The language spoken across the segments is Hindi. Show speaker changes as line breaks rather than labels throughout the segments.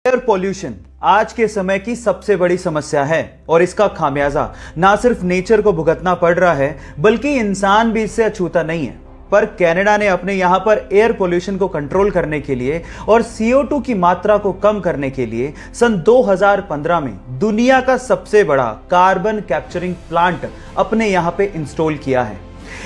एयर पोल्यूशन आज के समय की सबसे बड़ी समस्या है और इसका खामियाजा ना सिर्फ नेचर को भुगतना पड़ रहा है बल्कि इंसान भी इससे अछूता नहीं है। पर कनाडा ने अपने यहां पर एयर पोल्यूशन को कंट्रोल करने के लिए और CO2 की मात्रा को कम करने के लिए सन 2015 में दुनिया का सबसे बड़ा कार्बन कैप्चरिंग प्लांट अपने यहां पे इंस्टॉल किया है।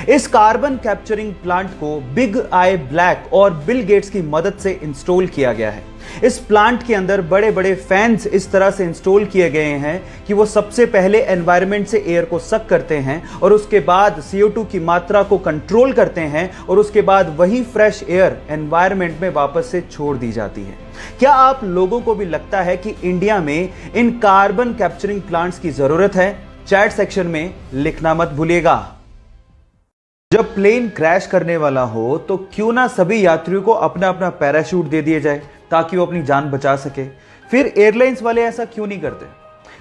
इस कार्बन कैप्चरिंग प्लांट को बिग आई ब्लैक और बिल गेट्स की मदद से इंस्टॉल किया गया है। इस प्लांट के अंदर बड़े बड़े फैंस इस तरह से इंस्टॉल किए गए हैं कि वो सबसे पहले एनवायरनमेंट से एयर को सक करते हैं और उसके बाद CO2 की मात्रा को कंट्रोल करते हैं और उसके बाद वही फ्रेश एयर एनवायरनमेंट में वापस से छोड़ दी जाती है। क्या आप लोगों को भी लगता है कि इंडिया में इन कार्बन कैप्चरिंग प्लांट्स की जरूरत है? चैट सेक्शन में लिखना मत भूलिएगा। जब प्लेन क्रैश करने वाला हो तो क्यों ना सभी यात्रियों को अपना अपना पैराशूट दे दिए जाए ताकि वो अपनी जान बचा सके। फिर एयरलाइंस वाले ऐसा क्यों नहीं करते?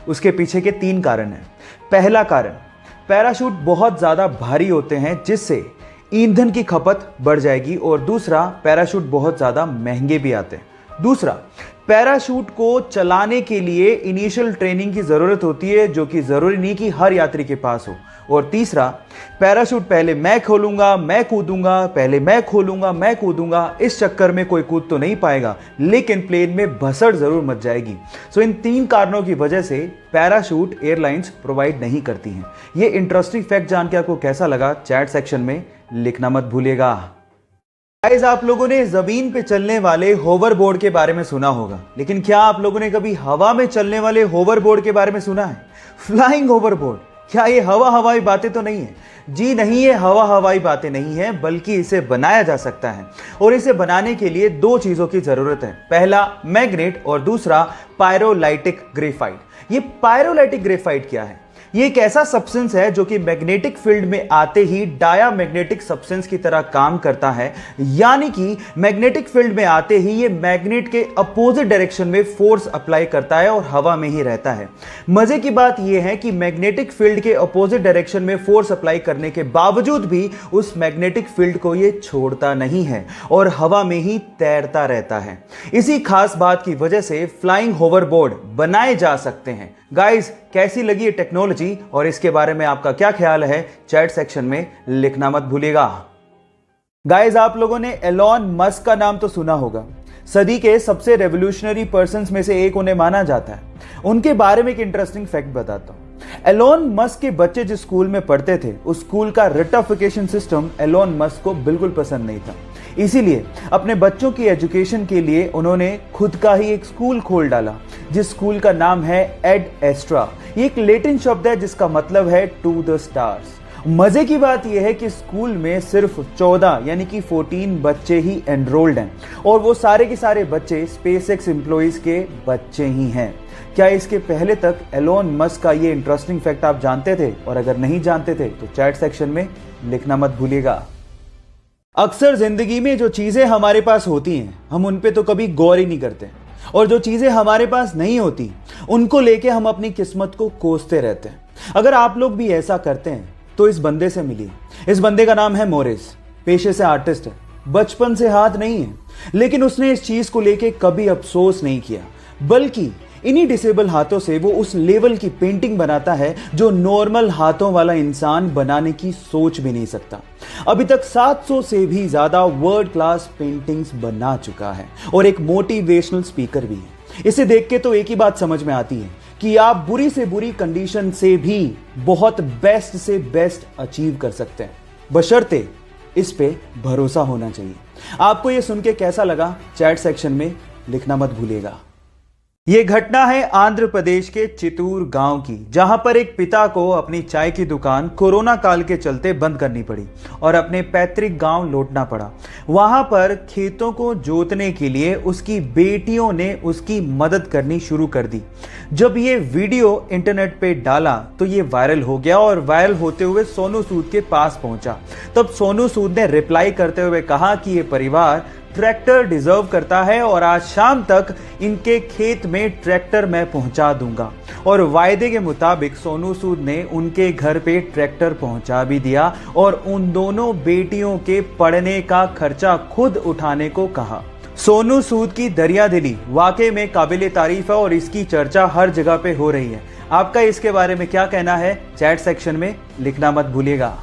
उसके पीछे के 3 कारण हैं। पहला कारण, पैराशूट बहुत ज्यादा भारी होते हैं जिससे ईंधन की खपत बढ़ जाएगी और दूसरा, पैराशूट बहुत ज्यादा महंगे भी आते हैं। दूसरा, पैराशूट को चलाने के लिए इनिशियल ट्रेनिंग की जरूरत होती है जो कि जरूरी नहीं कि हर यात्री के पास हो। और तीसरा, पैराशूट पहले मैं खोलूंगा मैं कूदूंगा, पहले मैं खोलूंगा मैं कूदूंगा, इस चक्कर में कोई कूद तो नहीं पाएगा लेकिन प्लेन में भसड़ जरूर मच जाएगी। सो इन 3 कारणों की वजह से पैराशूट एयरलाइंस प्रोवाइड नहीं करती हैं। ये इंटरेस्टिंग फैक्ट जान के आपको कैसा लगा? चैट सेक्शन में लिखना मत भूलिएगा। गाइस, आप लोगों ने जमीन पे चलने वाले होवरबोर्ड के बारे में सुना होगा, लेकिन क्या आप लोगों ने कभी हवा में चलने वाले होवरबोर्ड के बारे में सुना है? Flying hoverboard. क्या ये हवाई बातें तो नहीं है? जी नहीं, ये हवाई बातें नहीं है बल्कि इसे बनाया जा सकता है और इसे बनाने के लिए 2 चीजों की जरूरत है। पहला मैग्नेट और दूसरा पायरोलाइटिक ग्रेफाइट। ये पायरोलाइटिक ग्रेफाइट क्या है? ये एक ऐसा सब्सटेंस है जो कि मैग्नेटिक फील्ड में आते ही डायामैग्नेटिक सब्सटेंस की तरह काम करता है, यानी कि मैग्नेटिक फील्ड में आते ही ये मैग्नेट के अपोजिट डायरेक्शन में फोर्स अप्लाई करता है और हवा में ही रहता है। मजे की बात यह है कि मैग्नेटिक फील्ड के अपोजिट डायरेक्शन में फोर्स अप्लाई करने के बावजूद भी उस मैग्नेटिक फील्ड को ये छोड़ता नहीं है और हवा में ही तैरता रहता है। इसी खास बात की वजह से फ्लाइंग होवरबोर्ड बनाए जा सकते हैं। गाइस, कैसी लगी ये टेक्नोलॉजी और इसके बारे में आपका क्या ख्याल है? चैट सेक्शन में लिखना मत भूलिएगा। गाइस, आप लोगों ने एलोन मस्क का नाम तो सुना होगा। सदी के सबसे रेवोल्यूशनरी पर्संस में से एक उन्हें माना जाता है। उनके बारे में एक इंटरेस्टिंग फैक्ट बताता हूं। एलोन मस्क के बच्चे जिस स्कूल में पढ़ते थे उस स्कूल का रेटिफिकेशन सिस्टम एलोन मस्क को बिल्कुल पसंद नहीं था। इसीलिए अपने बच्चों की एजुकेशन के लिए उन्होंने खुद का ही एक स्कूल खोल डाला जिस स्कूल का नाम है एड एस्ट्रा। ये एक लैटिन शब्द है जिसका मतलब है टू द स्टार्स। मजे की बात यह है कि स्कूल में सिर्फ 14 यानी कि 14 बच्चे ही एनरोल्ड हैं और वो सारे के सारे बच्चे स्पेसएक्स एम्प्लॉइज के बच्चे ही हैं। क्या इसके पहले तक एलोन मस्क का ये इंटरेस्टिंग फैक्ट आप जानते थे? और अगर नहीं जानते थे तो चैट सेक्शन में लिखना मत भूलिएगा। अक्सर जिंदगी में जो चीजें हमारे पास होती हैं हम उन पे तो कभी गौर ही नहीं करते और जो चीजें हमारे पास नहीं होती उनको लेके हम अपनी किस्मत को कोसते रहते हैं। अगर आप लोग भी ऐसा करते हैं तो इस बंदे से मिलिए। इस बंदे का नाम है मोरिस। पेशे से आर्टिस्ट है, बचपन से हाथ नहीं है, लेकिन उसने इस चीज को लेके कभी अफसोस नहीं किया बल्कि इन्हीं डिसेबल हाथों से वो उस लेवल की पेंटिंग बनाता है जो नॉर्मल हाथों वाला इंसान बनाने की सोच भी नहीं सकता। अभी तक 700 से भी ज्यादा वर्ल्ड क्लास पेंटिंग्स बना चुका है और एक मोटिवेशनल स्पीकर भी है। इसे देख के तो एक ही बात समझ में आती है कि आप बुरी से बुरी कंडीशन से भी बहुत बेस्ट से बेस्ट अचीव कर सकते हैं, बशर्ते इस पे भरोसा होना चाहिए। आपको यह सुन के कैसा लगा? चैट सेक्शन में लिखना मत भूलिएगा। यह घटना है आंध्र प्रदेश के चितूर गांव की, जहां पर एक पिता को अपनी चाय की दुकान कोरोना काल के चलते बंद करनी पड़ी और अपने पैतृक गांव लौटना पड़ा। वहां पर खेतों को जोतने के लिए उसकी बेटियों ने उसकी मदद करनी शुरू कर दी। जब ये वीडियो इंटरनेट पे डाला तो ये वायरल हो गया और वायरल होते हुए सोनू सूद के पास पहुंचा। तब सोनू सूद ने रिप्लाई करते हुए कहा कि ये परिवार ट्रैक्टर डिजर्व करता है और आज शाम तक इनके खेत में ट्रैक्टर मैं पहुंचा दूंगा। और वायदे के मुताबिक सोनू सूद ने उनके घर पे ट्रैक्टर पहुंचा भी दिया और उन दोनों बेटियों के पढ़ने का खर्चा खुद उठाने को कहा। सोनू सूद की दरिया दिली वाकई में काबिले तारीफ है और इसकी चर्चा हर जगह पे हो रही है। आपका इसके बारे में क्या कहना है, चैट सेक्शन में लिखना मत भूलिएगा।